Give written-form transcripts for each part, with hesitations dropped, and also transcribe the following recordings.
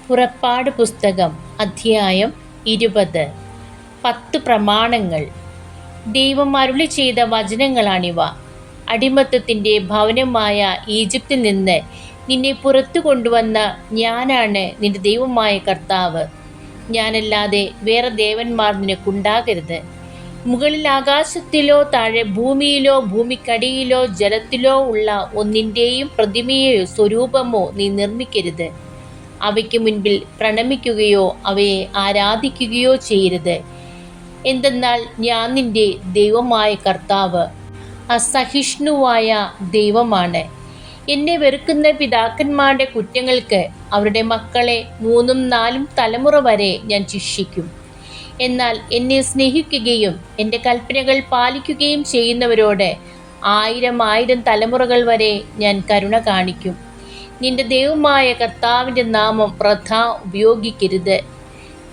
പുറപ്പാട് പുസ്തകം അധ്യായം 20. 10 പ്രമാണങ്ങൾ. ദൈവം അരുളി ചെയ്ത വചനങ്ങളാണിവ. അടിമത്തത്തിൻ്റെ ഭവനമായ ഈജിപ്തിൽ നിന്ന് നിന്നെ പുറത്തു കൊണ്ടുവന്ന ഞാനാണ് നിന്റെ ദൈവമായ കർത്താവ്. ഞാനല്ലാതെ വേറെ ദേവന്മാർ നിനക്കുണ്ടാകരുത്. മുകളിൽ ആകാശത്തിലോ താഴെ ഭൂമിയിലോ ഭൂമിക്കടിയിലോ ജലത്തിലോ ഉള്ള ഒന്നിൻ്റെയും പ്രതിമയോ സ്വരൂപമോ നീ നിർമ്മിക്കരുത്. അവയ്ക്ക് മുൻപിൽ പ്രണമിക്കുകയോ അവയെ ആരാധിക്കുകയോ ചെയ്യരുത്. എന്തെന്നാൽ ഞാൻ നിന്റെ ദൈവമായ കർത്താവ് അസഹിഷ്ണുവായ ദൈവമാണ്. എന്നെ വെറുക്കുന്ന പിതാക്കന്മാരുടെ കുറ്റങ്ങൾക്ക് അവരുടെ മക്കളെ 3 4 തലമുറ വരെ ഞാൻ ശിക്ഷിക്കും. എന്നാൽ എന്നെ സ്നേഹിക്കുകയും എൻ്റെ കൽപ്പനകൾ പാലിക്കുകയും ചെയ്യുന്നവരോട് 1000 തലമുറകൾ വരെ ഞാൻ കരുണ കാണിക്കും. നിന്റെ ദൈവമായ കർത്താവിൻ്റെ നാമം വൃഥാ ഉപയോഗിക്കരുത്.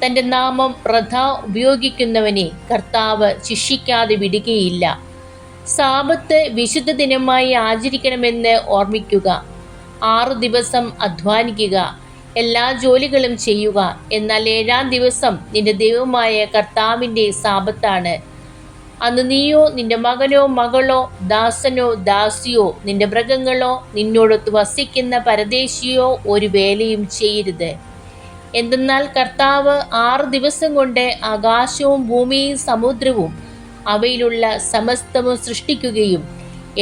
തൻ്റെ നാമം വൃഥാ ഉപയോഗിക്കുന്നവനെ കർത്താവ് ശിക്ഷിക്കാതെ വിടുകയില്ല. സാബത്ത് വിശുദ്ധ ദിനമായി ആചരിക്കണമെന്ന് ഓർമ്മിക്കുക. 6 ദിവസം അധ്വാനിക്കുക, എല്ലാ ജോലികളും ചെയ്യുക. എന്നാൽ 7-ാം ദിവസം നിന്റെ ദൈവമായ കർത്താവിൻ്റെ സാബത്താണ്. അന്ന് നീയോ നിന്റെ മകനോ മകളോ ദാസനോ ദാസിയോ നിന്റെ മൃഗങ്ങളോ നിന്നോടൊത്ത് വസിക്കുന്ന പരദേശിയോ ഒരു വേലയും ചെയ്യരുത്. എന്തെന്നാൽ കർത്താവ് 6 ദിവസം കൊണ്ട് ആകാശവും ഭൂമിയും സമുദ്രവും അവയിലുള്ള സമസ്തവും സൃഷ്ടിക്കുകയും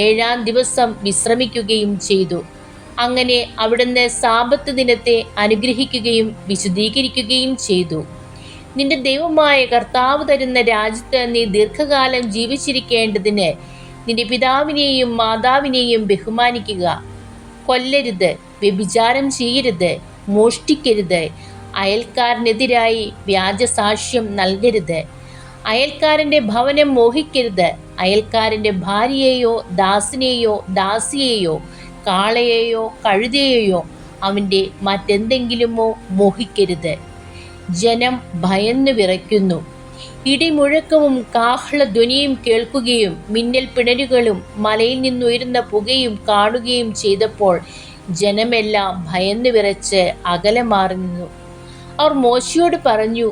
7-ാം ദിവസം വിശ്രമിക്കുകയും ചെയ്തു. അങ്ങനെ അവിടുന്ന് സാബത്ത് ദിനത്തെ അനുഗ്രഹിക്കുകയും വിശുദ്ധീകരിക്കുകയും ചെയ്തു. നിന്റെ ദൈവമായ കർത്താവ് തരുന്ന രാജ്യത്ത് നീ ദീർഘകാലം ജീവിച്ചിരിക്കേണ്ടതിന് നിന്റെ പിതാവിനെയും മാതാവിനെയും ബഹുമാനിക്കുക. കൊല്ലരുത്, വ്യഭിചാരം ചെയ്യരുത്, മോഷ്ടിക്കരുത്, അയൽക്കാരനെതിരായി വ്യാജസാക്ഷ്യം നൽകരുത്, അയൽക്കാരൻ്റെ ഭവനം മോഹിക്കരുത്, അയൽക്കാരൻ്റെ ഭാര്യയെയോ ദാസിനെയോ ദാസിയെയോ കാളയെയോ കഴുതയെയോ അവൻ്റെ മറ്റെന്തെങ്കിലുമോ മോഹിക്കരുത്. ജനം ഭയന്നു വിറയ്ക്കുന്നു. ഇടിമുഴക്കവും കാഹളധ്വനിയും കേൾക്കുകയും മിന്നൽ പിണരുകളും മലയിൽ നിന്നുയരുന്ന പുകയും കാണുകയും ചെയ്തപ്പോൾ ജനമെല്ലാം ഭയന്നു വിറച്ച് അകലെ മാറി നിന്നു. അവർ മോശയോട് പറഞ്ഞു,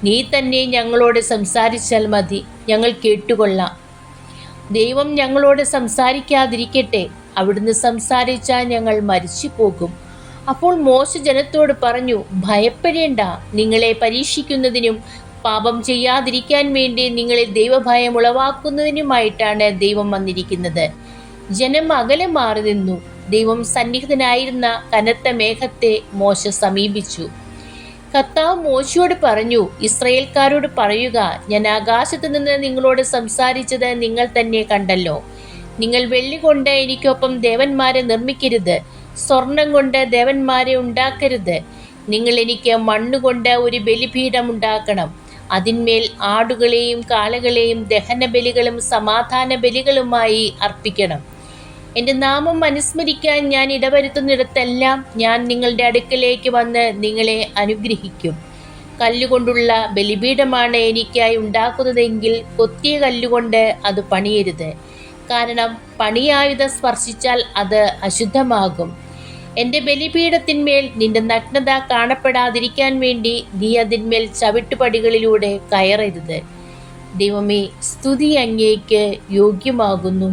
നീ തന്നെ ഞങ്ങളോട് സംസാരിച്ചാൽ മതി, ഞങ്ങൾ കേട്ടുകൊള്ളാം. ദൈവം ഞങ്ങളോട് സംസാരിക്കാതിരിക്കട്ടെ, അവിടുന്ന് സംസാരിച്ചാൽ ഞങ്ങൾ മരിച്ചു പോകും. അപ്പോൾ മോശ ജനത്തോട് പറഞ്ഞു, ഭയപ്പെടേണ്ട. നിങ്ങളെ പരീക്ഷിക്കുന്നതിനും പാപം ചെയ്യാതിരിക്കാൻ വേണ്ടി നിങ്ങളിൽ ദൈവഭയം ഉളവാക്കുന്നതിനുമായിട്ടാണ് ദൈവം വന്നിരിക്കുന്നത്. ജനം അകലെ മാറി നിന്നു. ദൈവം സന്നിഹിതനായിരുന്ന കനത്ത മേഘത്തെ മോശ സമീപിച്ചു. കർത്താവ് മോശയോട് പറഞ്ഞു, ഇസ്രായേൽക്കാരോട് പറയുക, ഞാൻ ആകാശത്ത് നിന്ന് നിങ്ങളോട് സംസാരിച്ചത് നിങ്ങൾ തന്നെ കണ്ടല്ലോ. നിങ്ങൾ വെള്ളി കൊണ്ട് എനിക്കൊപ്പം ദേവന്മാരെ നിർമ്മിക്കരുത്, സ്വർണം കൊണ്ട് ദേവന്മാരെ ഉണ്ടാക്കരുത്. നിങ്ങൾ എനിക്ക് മണ്ണുകൊണ്ട് ഒരു ബലിപീഠം ഉണ്ടാക്കണം. അതിന്മേൽ ആടുകളെയും കാളകളെയും ദഹന ബലികളും സമാധാന ബലികളുമായി അർപ്പിക്കണം. എൻ്റെ നാമം അനുസ്മരിക്കാൻ ഞാൻ ഇടവരുത്തുന്നിടത്തെല്ലാം ഞാൻ നിങ്ങളുടെ അടുക്കലേക്ക് വന്ന് നിങ്ങളെ അനുഗ്രഹിക്കും. കല്ലുകൊണ്ടുള്ള ബലിപീഠമാണ് എനിക്കായി ഉണ്ടാക്കുന്നതെങ്കിൽ കൊത്തിയ കല്ലുകൊണ്ട് അത് പണിയരുത്. കാരണം പണിയായുധം സ്പർശിച്ചാൽ അത് അശുദ്ധമാകും. എൻ്റെ ബലിപീഠത്തിന്മേൽ നിന്റെ നഗ്നത കാണപ്പെടാതിരിക്കാൻ വേണ്ടി നീ അതിന്മേൽ ചവിട്ടുപടികളിലൂടെ കയറരുത്. ദൈവമേ, സ്തുതി അങ്ങേക്ക് യോഗ്യമാകുന്നു.